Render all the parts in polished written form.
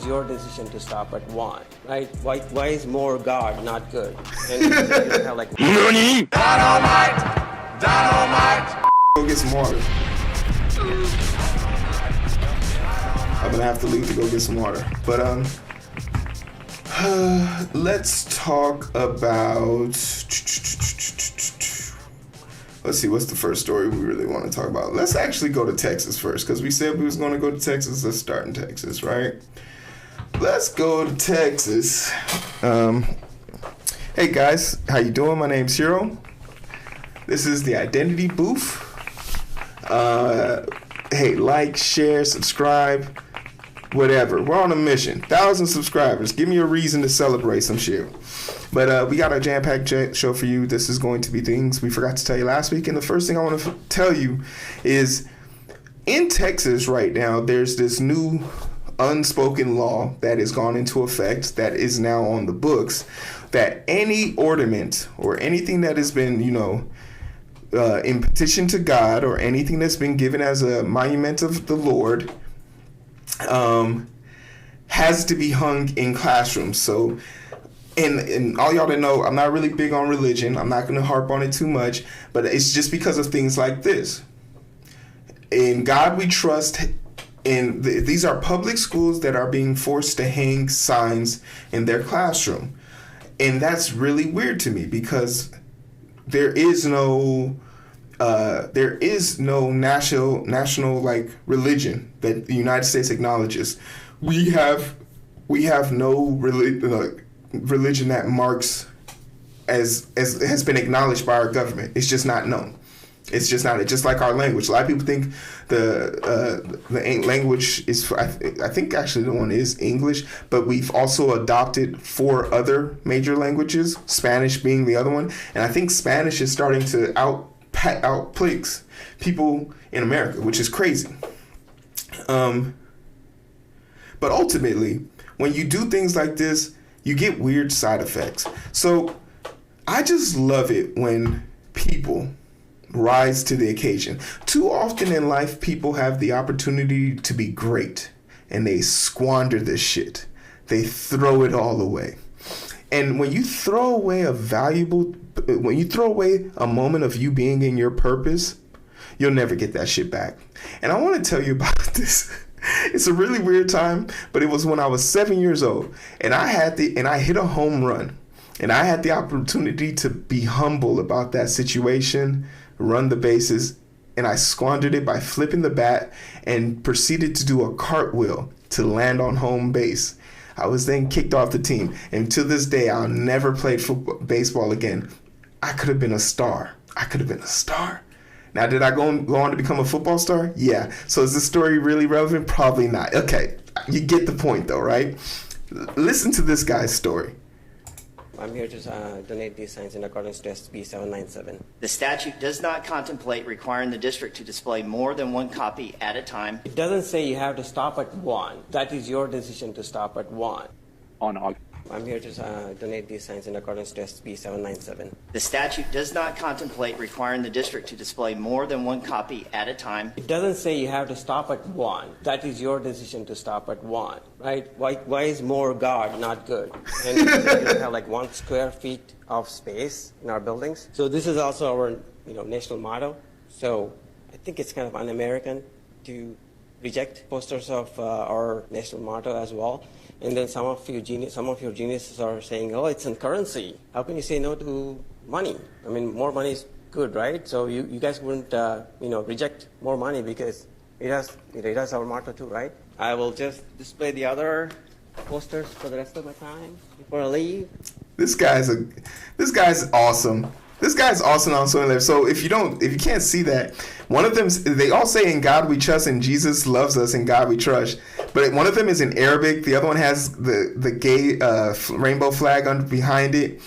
is your decision to stop at one, right? Why is more God not good? And you have like NANI? Dynamite! Go get some water. I'm gonna have to leave to go get some water. But let's talk about. Let's see, what's the first story we really want to talk about? Let's actually go to Texas first, because we said we was going to go to Texas. Let's start in Texas, right? Let's go to Texas. Hey guys, how you doing? My name's Hiro. This is the Identity Booth. Hey, like, share, subscribe, whatever. We're on a mission. 1,000 subscribers. Give me a reason to celebrate some shit. But we got a jam-packed show for you. This is going to be things we forgot to tell you last week. And the first thing I want to tell you is in Texas right now, there's this new unspoken law that has gone into effect that is now on the books that any ornament or anything that has been, in petition to God or anything that's been given as a monument of the Lord has to be hung in classrooms. So, and all y'all that know, I'm not really big on religion. I'm not going to harp on it too much, but it's just because of things like this. In God we trust. And these are public schools that are being forced to hang signs in their classroom. And that's really weird to me because there is no national like religion that the United States acknowledges. We have no religion that marks as has been acknowledged by our government. It's just not known. It's just not. It's just like our language. A lot of people think the language is. I think actually the one is English, but we've also adopted 4 other major languages, Spanish being the other one, and I think Spanish is starting to outplace people in America, which is crazy. But ultimately, when you do things like this, you get weird side effects. So I just love it when people rise to the occasion. Too often in life, people have the opportunity to be great and they squander this shit. They throw it all away. And when you throw away a moment of you being in your purpose, you'll never get that shit back. And I want to tell you about this. It's a really weird time, but it was when I was 7 years old and I hit a home run and I had the opportunity to be humble about that situation, run the bases, and I squandered it by flipping the bat and proceeded to do a cartwheel to land on home base. I was then kicked off the team, and to this day, I'll never play baseball again. I could have been a star. Now, did I go on to become a football star? Yeah. So is this story really relevant? Probably not. Okay, you get the point though, right? Listen to this guy's story. I'm here to donate these signs in accordance to SB 797. The statute does not contemplate requiring the district to display more than one copy at a time. It doesn't say you have to stop at one. That is your decision to stop at one. I'm here to donate these signs in accordance to SB 797. The statute does not contemplate requiring the district to display more than one copy at a time. It doesn't say you have to stop at one. That is your decision to stop at one, right? Why is more God not good? And we have like 1 square feet of space in our buildings. So this is also our national motto. So I think it's kind of un-American to reject posters of our national motto as well. And then some of your geniuses are saying, oh, it's in currency. How can you say no to money? I mean, more money is good, right? So you guys wouldn't, reject more money because it has our motto too, right? I will just display the other posters for the rest of my time before I leave. This guy's awesome. This guy's awesome on so many levels. So if you can't see that, one of them, they all say in God we trust and Jesus loves us, in God we trust. But one of them is in Arabic. The other one has the gay rainbow flag behind it.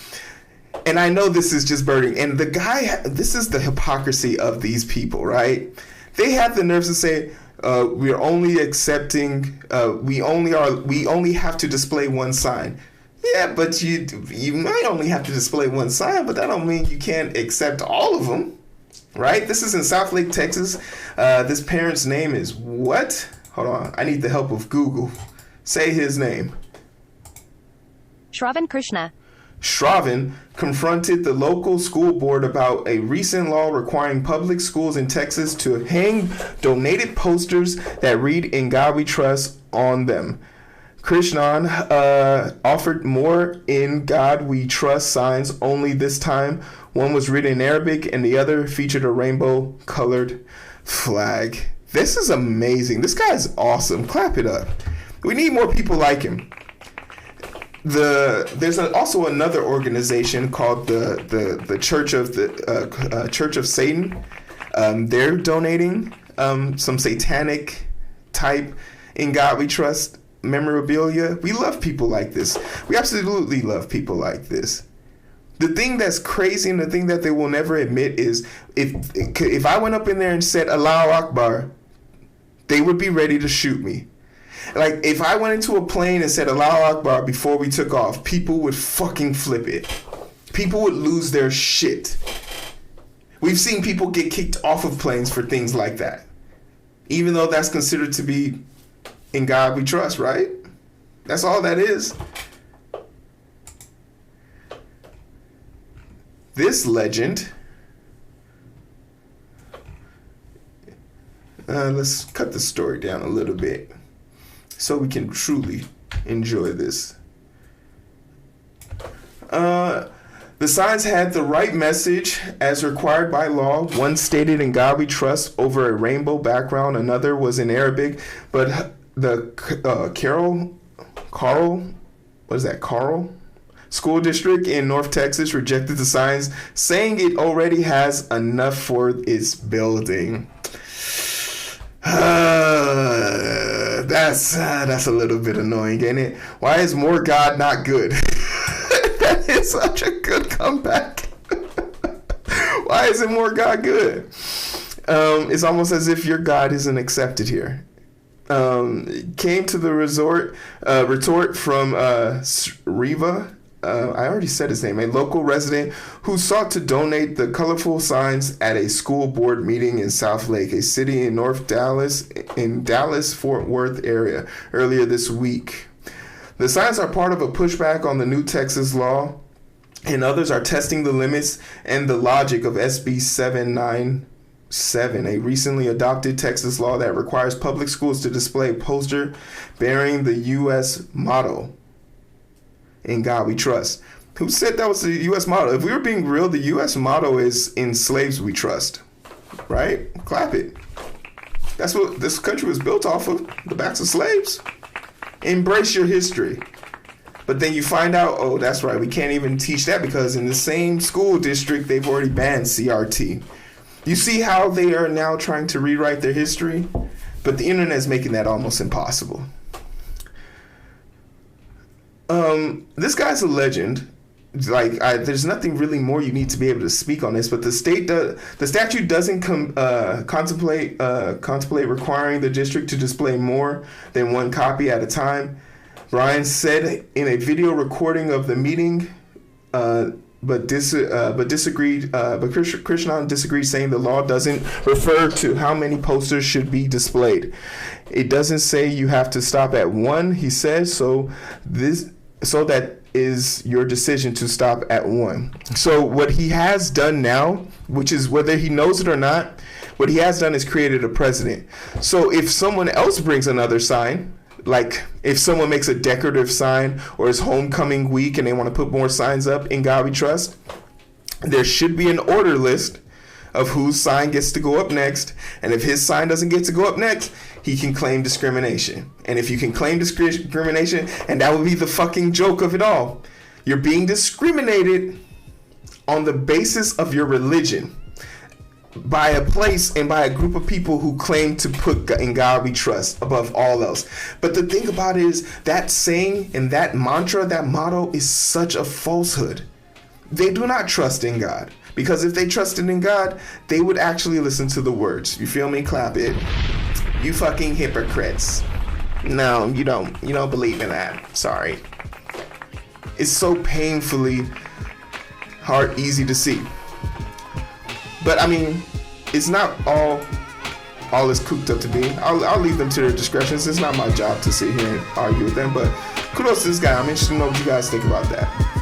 And I know this is just birding. And the guy, this is the hypocrisy of these people, right? They have the nerves to say, we're only accepting, we only have to display one sign. Yeah, but you might only have to display one sign, but that don't mean you can't accept all of them, right? This is in Southlake, Texas. This parent's name is what? Hold on, I need the help of Google. Say his name. Sravan Krishna. Sravan confronted the local school board about a recent law requiring public schools in Texas to hang donated posters that read "In God We Trust" on them. Krishnan offered more "In God We Trust" signs, only this time one was written in Arabic and the other featured a rainbow colored flag. This is amazing. This guy is awesome. Clap it up. We need more people like him. There's also another organization called the Church of Church of Satan. They're donating some satanic type "In God We Trust" memorabilia. We love people like this. We absolutely love people like this. The thing that's crazy and the thing that they will never admit is if I went up in there and said Allahu Akbar, they would be ready to shoot me. Like, if I went into a plane and said Allahu Akbar before we took off, people would fucking flip it. People would lose their shit. We've seen people get kicked off of planes for things like that. Even though that's considered to be "In God We Trust," right? That's all that is. This legend... let's cut the story down a little bit so we can truly enjoy this. The signs had the right message as required by law. One stated "In God We Trust" over a rainbow background. Another was in Arabic, but the Carl School District in North Texas rejected the signs, saying it already has enough for its building. That's a little bit annoying, ain't it? Why is more God not good? That is such a good comeback. Why isn't more God good? It's almost as if your God isn't accepted here. Came to the retort from Riva. I already said his name, a local resident who sought to donate the colorful signs at a school board meeting in South Lake, a city in North Dallas, in Dallas-Fort Worth area, earlier this week. The signs are part of a pushback on the new Texas law, and others are testing the limits and the logic of SB 797, a recently adopted Texas law that requires public schools to display a poster bearing the U.S. motto, "In God We Trust." Who said that was the U.S. motto? If we were being real, the U.S. motto is "In slaves we trust." Right? Clap it. That's what this country was built off of, the backs of slaves. Embrace your history. But then you find out, oh, that's right, we can't even teach that because in the same school district, they've already banned CRT. You see how they are now trying to rewrite their history? But the internet is making that almost impossible. This guy's a legend. There's nothing really more you need to be able to speak on this, but the statute doesn't contemplate requiring the district to display more than one copy at a time. Bryan said in a video recording of the meeting, but disagreed. But Krishna disagreed, saying the law doesn't refer to how many posters should be displayed. It doesn't say you have to stop at one. He says so that is your decision to stop at one. So what he has done now, which is whether he knows it or not, what he has done is created a precedent. So if someone else brings another sign, like if someone makes a decorative sign or it's homecoming week and they want to put more signs up, "In God We Trust," there should be an order list of whose sign gets to go up next. And if his sign doesn't get to go up next, he can claim discrimination. And if you can claim discrimination, and that would be the fucking joke of it all, you're being discriminated on the basis of your religion by a place and by a group of people who claim to put "In God We Trust" above all else. But the thing about it is that saying and that mantra, that motto is such a falsehood. They do not trust in God. Because if they trusted in God, they would actually listen to the words. You feel me? Clap it. You fucking hypocrites. No, you don't believe in that. Sorry. It's so painfully easy to see. But I mean, it's not all all is cooked up to be. I'll leave them to their discretions. It's not my job to sit here and argue with them, but kudos to this guy. I'm interested to know what you guys think about that.